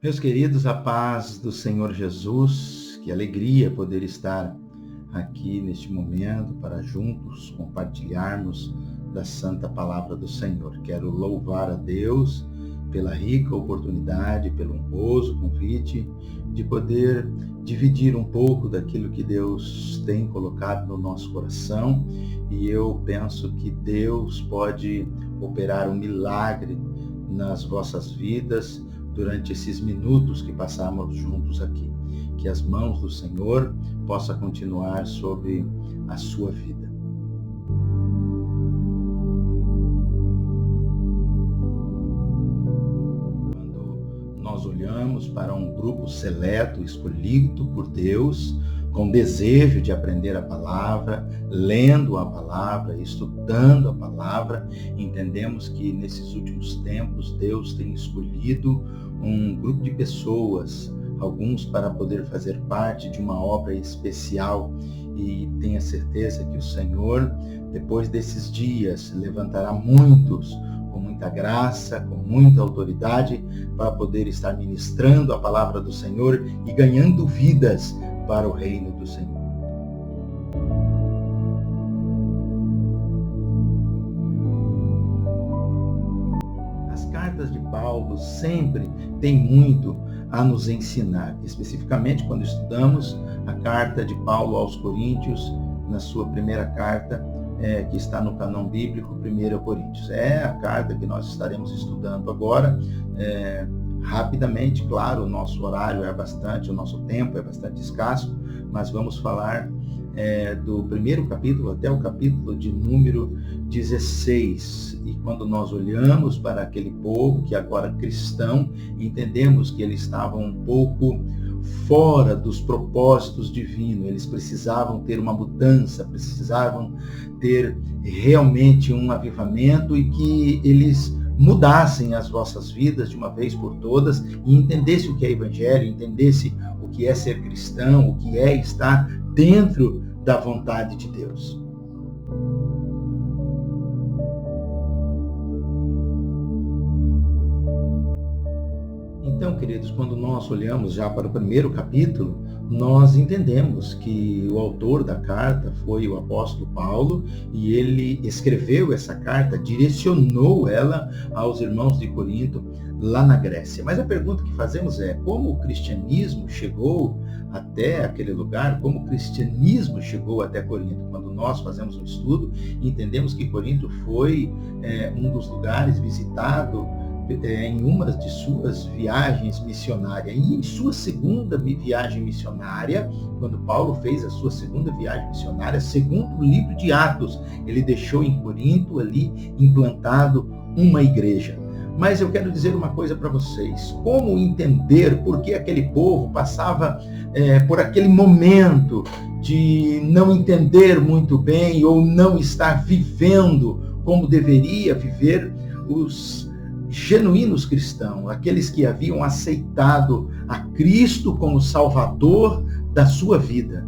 Meus queridos, a paz do Senhor Jesus, que alegria poder estar aqui neste momento para juntos compartilharmos da santa palavra do Senhor. Quero louvar a Deus pela rica oportunidade, pelo honroso convite de poder dividir um pouco daquilo que Deus tem colocado no nosso coração, e eu penso que Deus pode operar um milagre nas vossas vidas durante esses minutos que passamos juntos aqui. Que as mãos do Senhor possam continuar sobre a sua vida. Quando nós olhamos para um grupo seleto, escolhido por Deus, com desejo de aprender a palavra, lendo a palavra, estudando a palavra, entendemos que nesses últimos tempos Deus tem escolhido um grupo de pessoas, alguns para poder fazer parte de uma obra especial, e tenha certeza que o Senhor, depois desses dias, levantará muitos com muita graça, com muita autoridade, para poder estar ministrando a palavra do Senhor e ganhando vidas para o reino do Senhor. As cartas de Paulo sempre têm muito a nos ensinar, especificamente quando estudamos a carta de Paulo aos Coríntios, na sua primeira carta, que está no cânon bíblico, 1 Coríntios. É a carta que nós estaremos estudando agora, rapidamente. Claro, o nosso horário é bastante, o nosso tempo é bastante escasso, mas vamos falar do primeiro capítulo até o capítulo de número 16. E quando nós olhamos para aquele povo que agora cristão, entendemos que eles estavam um pouco fora dos propósitos divinos. Eles precisavam ter uma mudança, precisavam ter realmente um avivamento, e que eles mudassem as vossas vidas de uma vez por todas e entendessem o que é evangelho, entendessem o que é ser cristão, o que é estar dentro da vontade de Deus. Então, queridos, quando nós olhamos já para o primeiro capítulo, nós entendemos que o autor da carta foi o apóstolo Paulo, e ele escreveu essa carta, direcionou ela aos irmãos de Corinto, lá na Grécia. Mas a pergunta que fazemos é: como o cristianismo chegou até aquele lugar? Como o cristianismo chegou até Corinto? Quando nós fazemos um estudo, entendemos que Corinto foi um dos lugares visitados em uma de suas viagens missionárias. E em sua segunda viagem missionária, quando Paulo fez a sua segunda viagem missionária, segundo o livro de Atos, ele deixou em Corinto ali implantado uma igreja. Mas eu quero dizer uma coisa para vocês: como entender por que aquele povo passava por aquele momento de não entender muito bem, ou não estar vivendo como deveria viver os genuínos cristãos, aqueles que haviam aceitado a Cristo como Salvador da sua vida.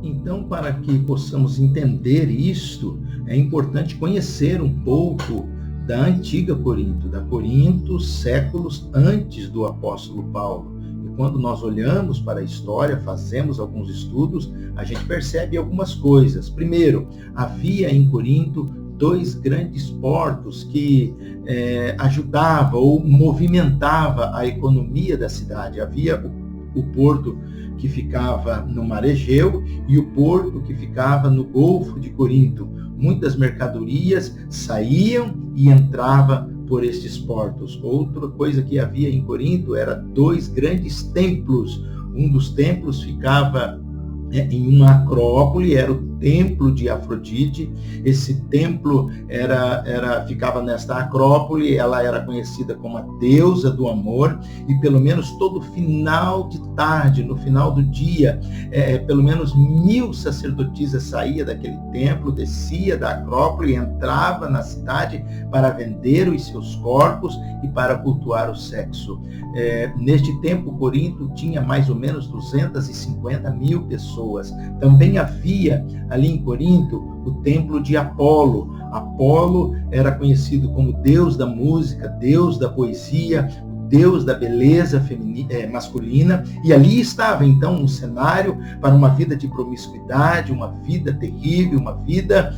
Então, para que possamos entender isto, é importante conhecer um pouco da antiga Corinto, da Corinto séculos antes do apóstolo Paulo. E quando nós olhamos para a história, fazemos alguns estudos, a gente percebe algumas coisas. Primeiro, havia em Corinto dois grandes portos que ajudavam ou movimentavam a economia da cidade. Havia o porto que ficava no Mar Egeu e o porto que ficava no Golfo de Corinto. Muitas mercadorias saíam e entravam por estes portos. Outra coisa que havia em Corinto era dois grandes templos. Um dos templos ficava em uma acrópole, era o templo de Afrodite. Esse templo ficava nesta acrópole, ela era conhecida como a deusa do amor, e pelo menos todo final de tarde, no final do dia, pelo menos 1000 sacerdotisas saía daquele templo, descia da acrópole, entrava na cidade para vender os seus corpos e para cultuar o sexo. Neste tempo, Corinto tinha mais ou menos 250 mil pessoas pessoas. Também havia ali em Corinto o templo de Apolo. Apolo era conhecido como Deus da música, Deus da poesia, Deus da beleza masculina, e ali estava então um cenário para uma vida de promiscuidade, uma vida terrível, uma vida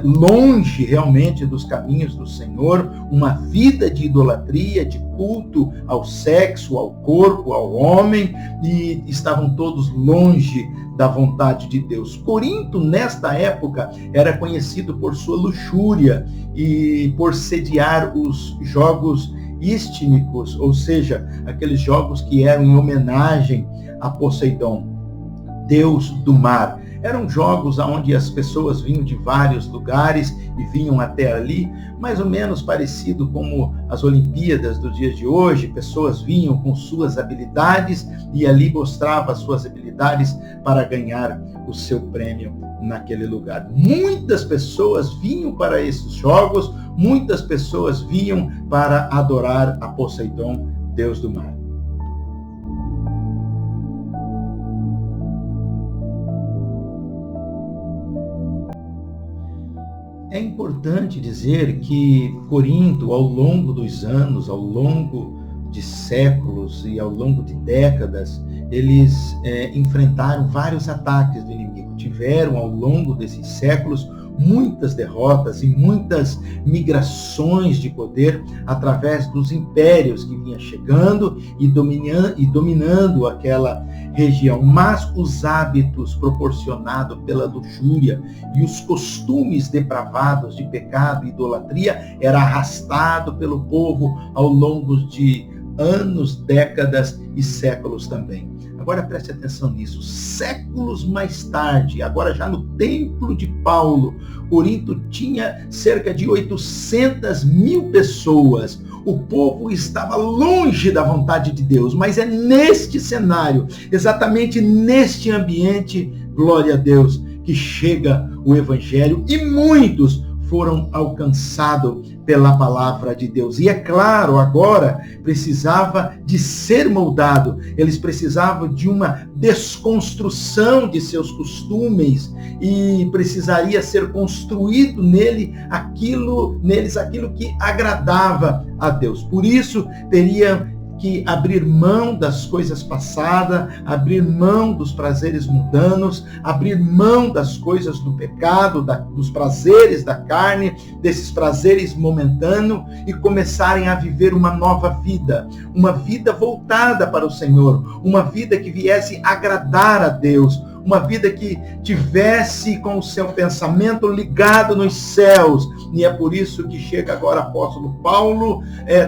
longe realmente dos caminhos do Senhor, uma vida de idolatria, de culto ao sexo, ao corpo, ao homem, e estavam todos longe da vontade de Deus. Corinto, nesta época, era conhecido por sua luxúria e por sediar os jogos istmicos, ou seja, aqueles jogos que eram em homenagem a Poseidon, deus do mar. Eram jogos onde as pessoas vinham de vários lugares e vinham até ali, mais ou menos parecido como as Olimpíadas dos dias de hoje. Pessoas vinham com suas habilidades e ali mostrava as suas habilidades para ganhar o seu prêmio naquele lugar. Muitas pessoas vinham para esses jogos, muitas pessoas vinham para adorar a Poseidon, deus do mar. É importante dizer que Corinto, ao longo dos anos, ao longo de séculos e ao longo de décadas, eles enfrentaram vários ataques do inimigo. Tiveram, ao longo desses séculos, muitas derrotas e muitas migrações de poder através dos impérios que vinham chegando e dominando aquela região. Mas os hábitos proporcionados pela luxúria e os costumes depravados de pecado e idolatria era arrastado pelo povo ao longo de anos, décadas e séculos também. Agora preste atenção nisso. Séculos mais tarde, agora já no templo de Paulo, Corinto tinha cerca de 800.000 pessoas. O povo estava longe da vontade de Deus, mas é neste cenário, exatamente neste ambiente, glória a Deus, que chega o Evangelho e muitos foram alcançados pela palavra de Deus. E é claro, agora precisava de ser moldado. Eles precisavam de uma desconstrução de seus costumes e precisaria ser construído neles aquilo que agradava a Deus. Por isso, teria que abrir mão das coisas passadas, abrir mão dos prazeres mundanos, abrir mão das coisas do pecado, dos prazeres da carne, desses prazeres momentâneos e começarem a viver uma nova vida, uma vida voltada para o Senhor, uma vida que viesse agradar a Deus, uma vida que tivesse com o seu pensamento ligado nos céus. E é por isso que chega agora o apóstolo Paulo,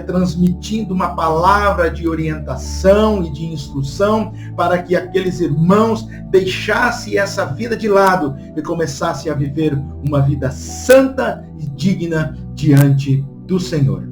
transmitindo uma palavra de orientação e de instrução para que aqueles irmãos deixassem essa vida de lado e começassem a viver uma vida santa e digna diante do Senhor.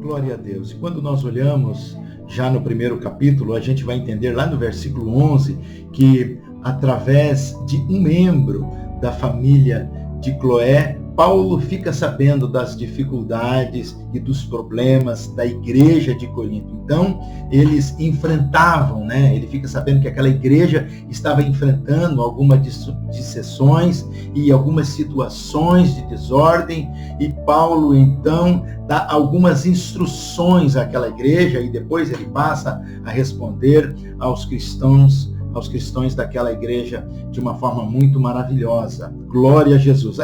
Glória a Deus. E quando nós olhamos já no primeiro capítulo, a gente vai entender lá no versículo 11 que através de um membro da família de Cloé, Paulo fica sabendo das dificuldades e dos problemas da igreja de Corinto. Então, eles enfrentavam, ele fica sabendo que aquela igreja estava enfrentando algumas dissensões e algumas situações de desordem, e Paulo, então, dá algumas instruções àquela igreja, e depois ele passa a responder aos cristãos daquela igreja de uma forma muito maravilhosa. Glória a Jesus.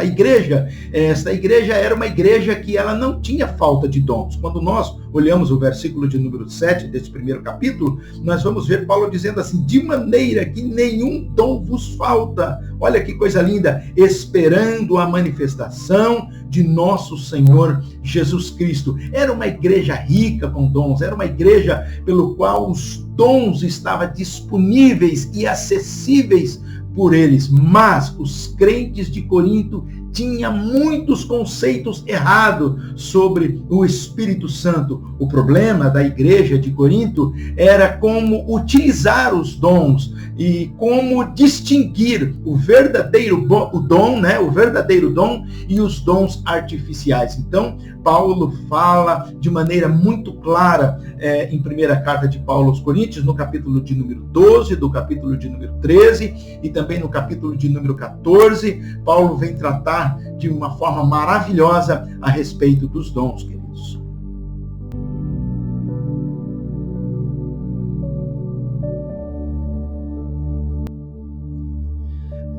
Esta igreja era uma igreja que ela não tinha falta de dons. Quando nós olhamos o versículo de número 7 desse primeiro capítulo, nós vamos ver Paulo dizendo assim: de maneira que nenhum dom vos falta. Olha que coisa linda, esperando a manifestação de nosso Senhor Jesus Cristo. Era uma igreja rica com dons, era uma igreja pelo qual os dons estavam disponíveis e acessíveis por eles, mas os crentes de Corinto tinha muitos conceitos errados sobre o Espírito Santo. O problema da igreja de Corinto era como utilizar os dons e como distinguir o verdadeiro dom, né? O verdadeiro dom e os dons artificiais. Então, Paulo fala de maneira muito clara em primeira carta de Paulo aos Coríntios, no capítulo de número 12, do capítulo de número 13 e também no capítulo de número 14, Paulo vem tratar de uma forma maravilhosa a respeito dos dons, queridos.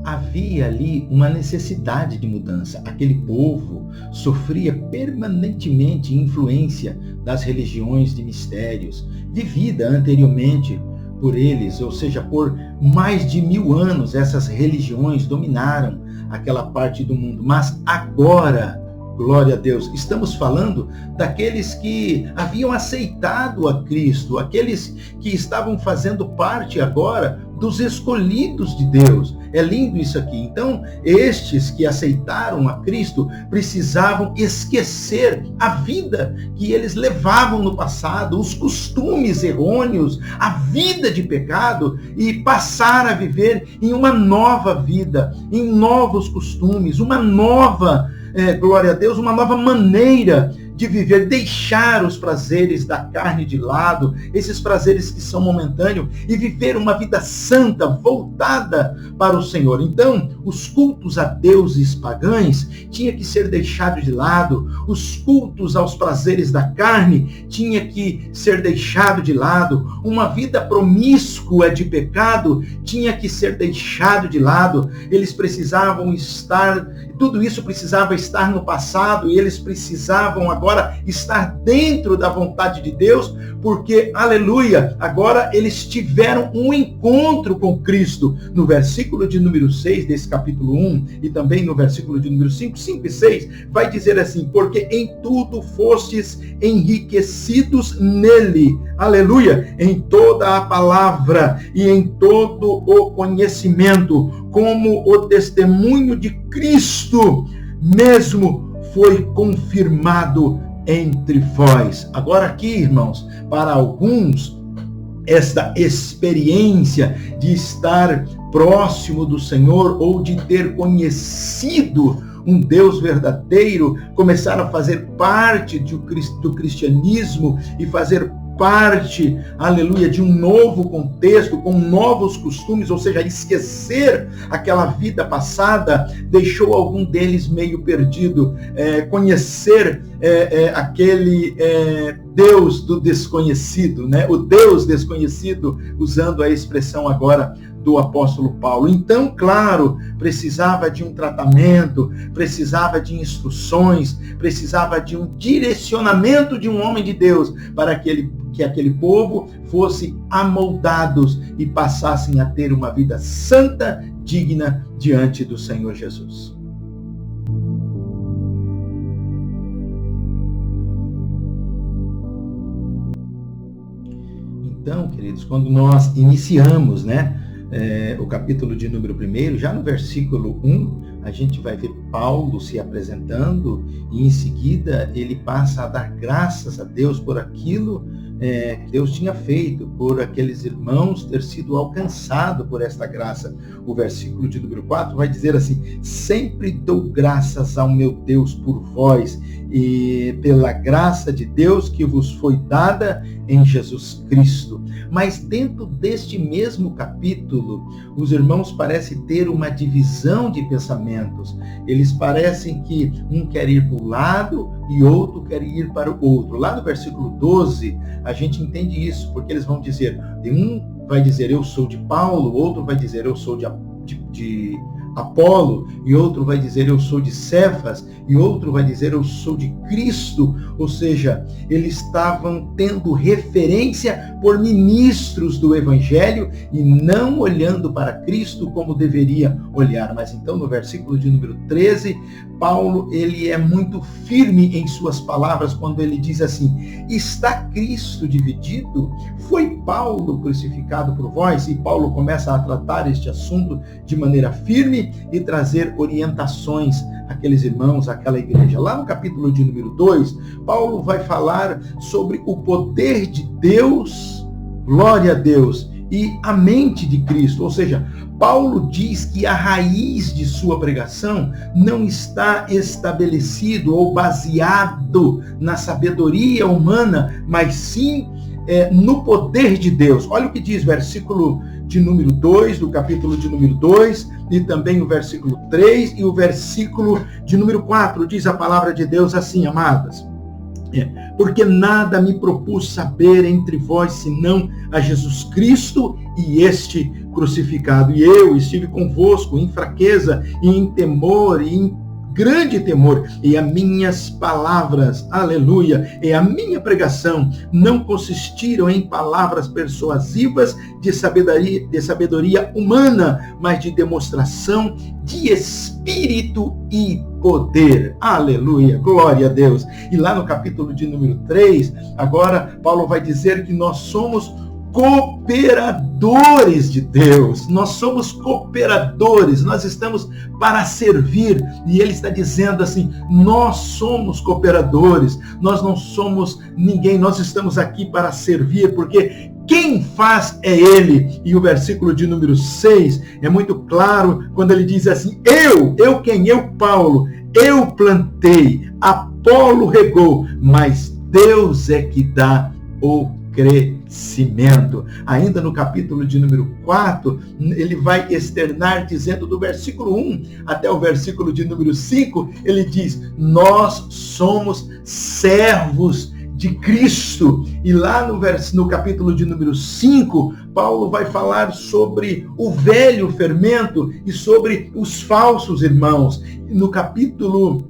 Havia ali uma necessidade de mudança. Aquele povo sofria permanentemente influência das religiões de mistérios, vivida anteriormente por eles, ou seja, por mais de 1000 anos, essas religiões dominaram aquela parte do mundo. Mas agora, glória a Deus, estamos falando daqueles que haviam aceitado a Cristo, aqueles que estavam fazendo parte agora dos escolhidos de Deus. É lindo isso aqui. Então, estes que aceitaram a Cristo precisavam esquecer a vida que eles levavam no passado, os costumes errôneos, a vida de pecado, e passar a viver em uma nova vida, em novos costumes, uma nova, glória a Deus, uma nova maneira de viver, deixar os prazeres da carne de lado, esses prazeres que são momentâneos, e viver uma vida santa, voltada para o Senhor. Então, os cultos a deuses pagãos tinha que ser deixados de lado, os cultos aos prazeres da carne tinha que ser deixado de lado, uma vida promíscua de pecado tinha que ser deixado de lado. Eles precisavam estar, tudo isso precisava estar no passado, e eles precisavam agora estar dentro da vontade de Deus, porque, aleluia, agora eles tiveram um encontro com Cristo. No versículo de número 6 desse capítulo 1, e também no versículo de número 5 e 6, vai dizer assim: porque em tudo fostes enriquecidos nele, aleluia, em toda a palavra e em todo o conhecimento, como o testemunho de Cristo mesmo foi confirmado entre vós. Agora aqui, irmãos, para alguns, esta experiência de estar próximo do Senhor ou de ter conhecido um Deus verdadeiro, começar a fazer parte do cristianismo e fazer parte, aleluia, de um novo contexto, com novos costumes, ou seja, esquecer aquela vida passada, deixou algum deles meio perdido. Conhecer aquele Deus do desconhecido, né? O Deus desconhecido, usando a expressão agora do apóstolo Paulo. Então, claro, precisava de um tratamento, precisava de instruções, precisava de um direcionamento de um homem de Deus para que aquele povo fosse amoldados e passassem a ter uma vida santa, digna diante do Senhor Jesus. Então, queridos, quando nós iniciamos, o capítulo de número 1, já no versículo 1, a gente vai ver Paulo se apresentando e em seguida ele passa a dar graças a Deus por aquilo que Deus tinha feito, por aqueles irmãos ter sido alcançado por esta graça. O versículo de número 4 vai dizer assim: sempre dou graças ao meu Deus por vós e pela graça de Deus que vos foi dada em Jesus Cristo. Mas dentro deste mesmo capítulo, os irmãos parecem ter uma divisão de pensamentos. Eles parecem que um quer ir para um lado e outro quer ir para o outro. Lá no versículo 12, a gente entende isso, porque eles vão dizer, um vai dizer eu sou de Paulo, outro vai dizer eu sou de Apolo, e outro vai dizer eu sou de Cefas, e outro vai dizer eu sou de Cristo. Ou seja, eles estavam tendo referência por ministros do Evangelho e não olhando para Cristo como deveria olhar. Mas então no versículo de número 13, Paulo ele é muito firme em suas palavras quando ele diz assim: está Cristo dividido? Foi Paulo crucificado por vós? E Paulo começa a tratar este assunto de maneira firme verdade e trazer orientações àqueles irmãos, àquela igreja. Lá no capítulo de número 2, Paulo vai falar sobre o poder de Deus, glória a Deus, e a mente de Cristo. Ou seja, Paulo diz que a raiz de sua pregação não está estabelecido ou baseado na sabedoria humana, mas sim no poder de Deus. Olha o que diz o versículo de número 2, do capítulo de número 2, e também o versículo 3 e o versículo de número 4. Diz a palavra de Deus assim, amadas: porque nada me propus saber entre vós, senão a Jesus Cristo e este crucificado. E eu estive convosco em fraqueza, e em temor, e em grande temor, e as minhas palavras, aleluia, e a minha pregação não consistiram em palavras persuasivas de sabedoria humana, mas de demonstração de espírito e poder. Aleluia, glória a Deus. E lá no capítulo de número 3, agora Paulo vai dizer que nós somos cooperadores de Deus. Nós somos cooperadores, nós estamos para servir. E ele está dizendo assim, nós somos cooperadores, nós não somos ninguém, nós estamos aqui para servir, porque quem faz é ele. E o versículo de número 6 é muito claro, quando ele diz assim, eu quem? Eu, Paulo, eu plantei, Apolo regou, mas Deus é que dá o crescimento. Ainda no capítulo de número 4, ele vai externar dizendo do versículo 1 até o versículo de número 5, ele diz, nós somos servos de Cristo. E lá no capítulo de número 5, Paulo vai falar sobre o velho fermento e sobre os falsos irmãos. No capítulo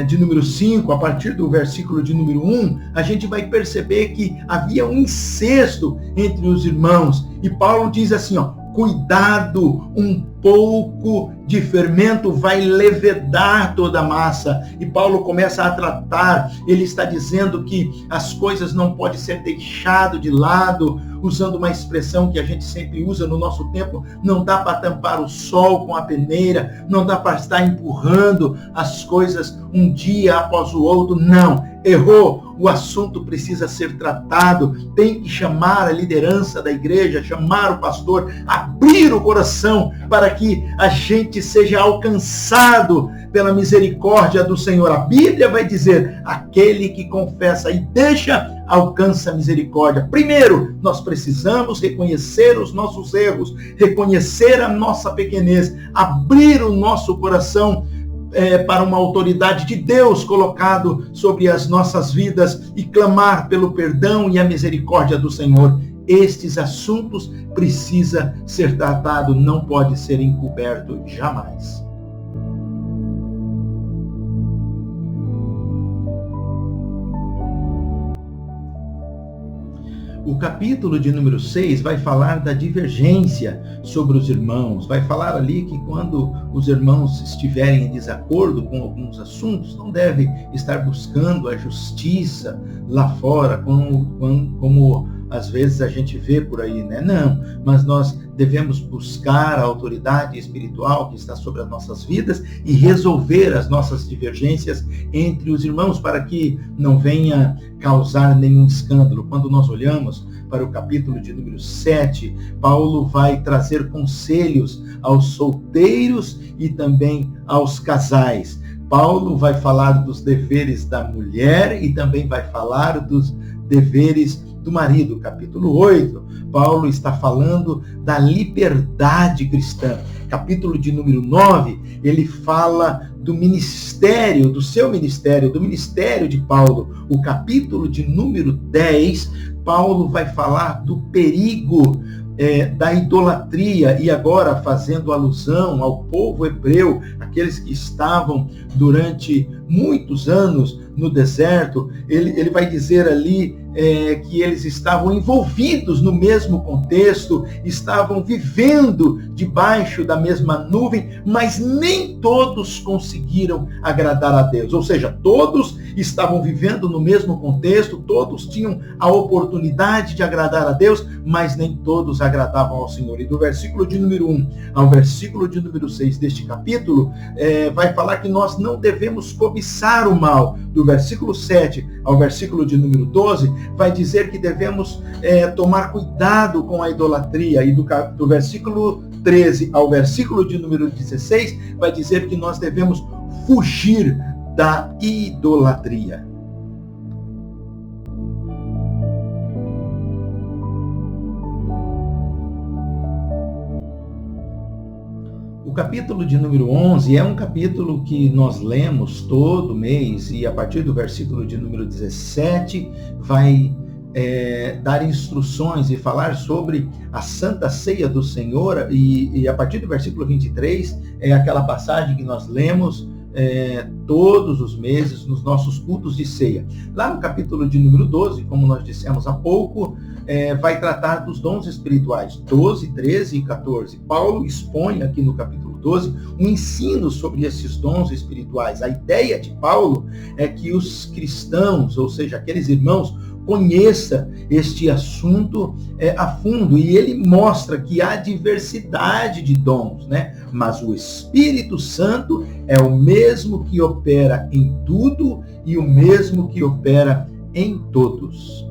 de número 5, a partir do versículo de número 1, a gente vai perceber que havia um incesto entre os irmãos. E Paulo diz assim, cuidado, um pouco de fermento vai levedar toda a massa. E Paulo começa a tratar, ele está dizendo que as coisas não podem ser deixadas de lado, usando uma expressão que a gente sempre usa no nosso tempo, não dá para tampar o sol com a peneira, não dá para estar empurrando as coisas um dia após o outro, não. Errou, o assunto precisa ser tratado, tem que chamar a liderança da igreja, chamar o pastor, abrir o coração para que a gente seja alcançado pela misericórdia do Senhor. A Bíblia vai dizer, aquele que confessa e deixa, alcança a misericórdia. Primeiro, nós precisamos reconhecer os nossos erros, reconhecer a nossa pequenez, abrir o nosso coração para uma autoridade de Deus colocado sobre as nossas vidas e clamar pelo perdão e a misericórdia do Senhor. Estes assuntos precisam ser tratados, não pode ser encoberto jamais. O capítulo de número 6 vai falar da divergência sobre os irmãos. Vai falar ali que quando os irmãos estiverem em desacordo com alguns assuntos, não deve estar buscando a justiça lá fora, como às vezes a gente vê por aí, né? Não, mas nós devemos buscar a autoridade espiritual que está sobre as nossas vidas e resolver as nossas divergências entre os irmãos para que não venha causar nenhum escândalo. Quando nós olhamos para o capítulo de número 7, Paulo vai trazer conselhos aos solteiros e também aos casais. Paulo vai falar dos deveres da mulher e também vai falar dos deveres do marido. Capítulo 8, Paulo está falando da liberdade cristã. Capítulo de número 9, ele fala do ministério, do seu ministério, do ministério de Paulo. O capítulo de número 10, Paulo vai falar do perigo da idolatria, e agora fazendo alusão ao povo hebreu, aqueles que estavam durante muitos anos no deserto, ele vai dizer ali que eles estavam envolvidos no mesmo contexto, estavam vivendo debaixo da mesma nuvem, mas nem todos conseguiram agradar a Deus. Ou seja, todos estavam vivendo no mesmo contexto, todos tinham a oportunidade de agradar a Deus, mas nem todos agradavam ao Senhor. E do versículo de número 1 ao versículo de número 6 deste capítulo, vai falar que nós não devemos cobiçar o mal. Do versículo 7 ao versículo de número 12, vai dizer que devemos tomar cuidado com a idolatria. E do versículo 13 ao versículo de número 16, vai dizer que nós devemos fugir da idolatria. O capítulo de número 11 é um capítulo que nós lemos todo mês, e a partir do versículo de número 17 vai dar instruções e falar sobre a Santa Ceia do Senhor, e a partir do versículo 23 é aquela passagem que nós lemos todos os meses nos nossos cultos de ceia. Lá no capítulo de número 12, como nós dissemos há pouco, vai tratar dos dons espirituais, 12, 13 e 14. Paulo expõe aqui no capítulo 12 um ensino sobre esses dons espirituais. A ideia de Paulo é que os cristãos, ou seja, aqueles irmãos, conheça este assunto a fundo, e ele mostra que há diversidade de dons, né? Mas o Espírito Santo é o mesmo que opera em tudo e o mesmo que opera em todos.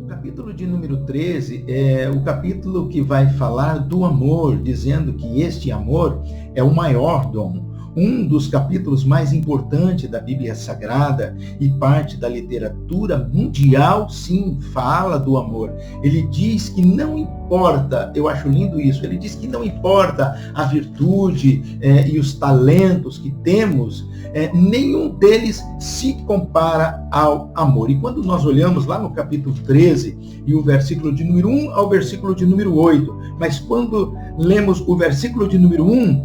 O capítulo de número 13 é o capítulo que vai falar do amor, dizendo que este amor é o maior dom. Um dos capítulos mais importantes da Bíblia Sagrada e parte da literatura mundial, sim, fala do amor. Ele diz que não importa, eu acho lindo isso, ele diz que não importa a virtude e os talentos que temos, nenhum deles se compara ao amor. E quando nós olhamos lá no capítulo 13, e o versículo de número 1 ao versículo de número 8, mas quando lemos o versículo de número 1,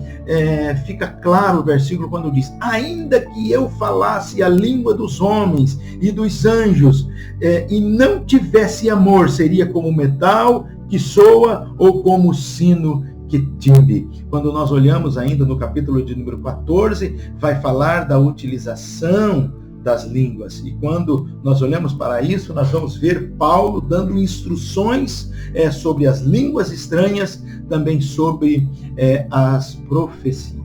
fica claro o versículo quando diz: ainda que eu falasse a língua dos homens e dos anjos, e não tivesse amor, seria como metal que soa ou como sino que timbre. Quando nós olhamos ainda no capítulo de número 14, vai falar da utilização das línguas. E quando nós olhamos para isso, nós vamos ver Paulo dando instruções sobre as línguas estranhas, também sobre as profecias.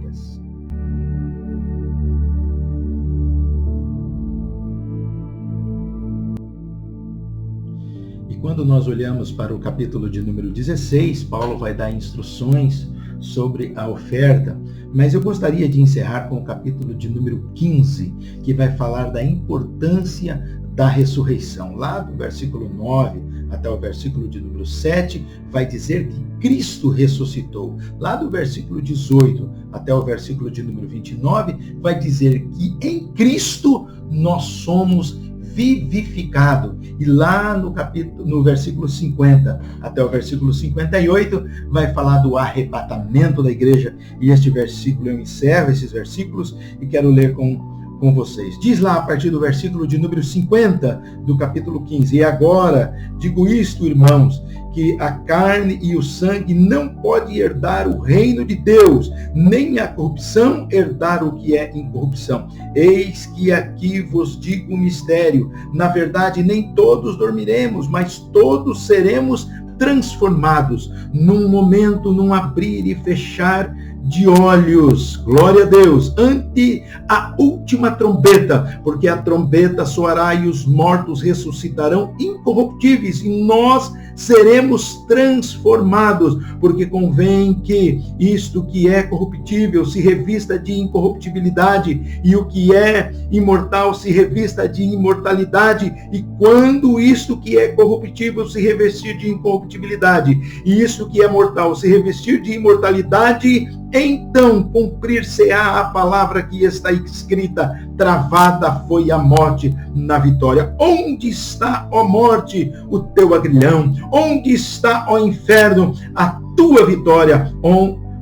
Quando nós olhamos para o capítulo de número 16, Paulo vai dar instruções sobre a oferta, mas eu gostaria de encerrar com o capítulo de número 15, que vai falar da importância da ressurreição. Lá do versículo 9 até o versículo de número 7, vai dizer que Cristo ressuscitou. Lá do versículo 18 até o versículo de número 29, vai dizer que em Cristo nós somos vivificado. E lá no versículo 50 até o versículo 58 vai falar do arrebatamento da igreja, e este versículo, eu encerro esses versículos e quero ler com vocês. Diz lá a partir do versículo de número 50 do capítulo 15: e agora digo isto, irmãos, que a carne e o sangue não pode herdar o reino de Deus, nem a corrupção herdar o que é incorrupção. Eis que aqui vos digo um mistério: na verdade nem todos dormiremos, mas todos seremos transformados num momento, num abrir e fechar de olhos, glória a Deus, ante a última trombeta, porque a trombeta soará e os mortos ressuscitarão incorruptíveis, e nós seremos transformados, porque convém que isto que é corruptível se revista de incorruptibilidade, e o que é imortal se revista de imortalidade, e quando isto que é corruptível se revestir de incorruptibilidade, e isto que é mortal se revestir de imortalidade, então cumprir-se-á a palavra que está escrita: travada foi a morte na vitória. Onde está, ó morte, o teu agrilhão? Onde está, ó inferno, a tua vitória?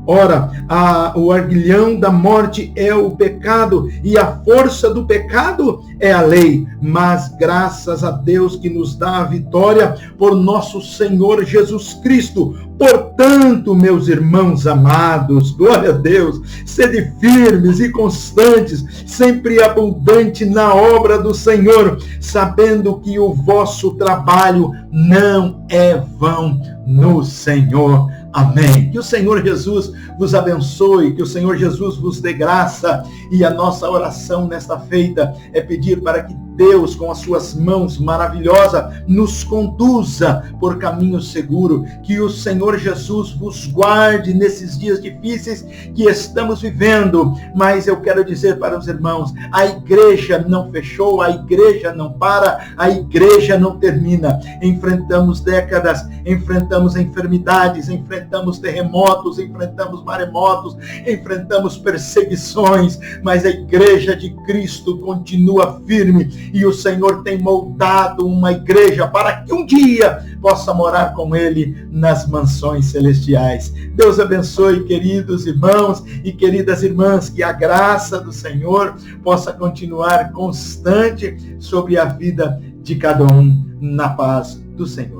Ora, o aguilhão da morte é o pecado, e a força do pecado é a lei. Mas graças a Deus que nos dá a vitória por nosso Senhor Jesus Cristo. Portanto, meus irmãos amados, glória a Deus, sede firmes e constantes, sempre abundante na obra do Senhor, sabendo que o vosso trabalho não é vão no Senhor. Amém. Que o Senhor Jesus vos abençoe, que o Senhor Jesus vos dê graça, e a nossa oração nesta feita é pedir para que Deus, com as suas mãos maravilhosas, nos conduza por caminho seguro, que o Senhor Jesus vos guarde nesses dias difíceis que estamos vivendo. Mas eu quero dizer para os irmãos, a igreja não fechou, a igreja não para, a igreja não termina. Enfrentamos décadas, enfrentamos enfermidades, enfrentamos terremotos, enfrentamos maremotos, enfrentamos perseguições, mas a igreja de Cristo continua firme, e o Senhor tem moldado uma igreja para que um dia possa morar com Ele nas mansões celestiais. Deus abençoe, queridos irmãos e queridas irmãs, que a graça do Senhor possa continuar constante sobre a vida de cada um, na paz do Senhor.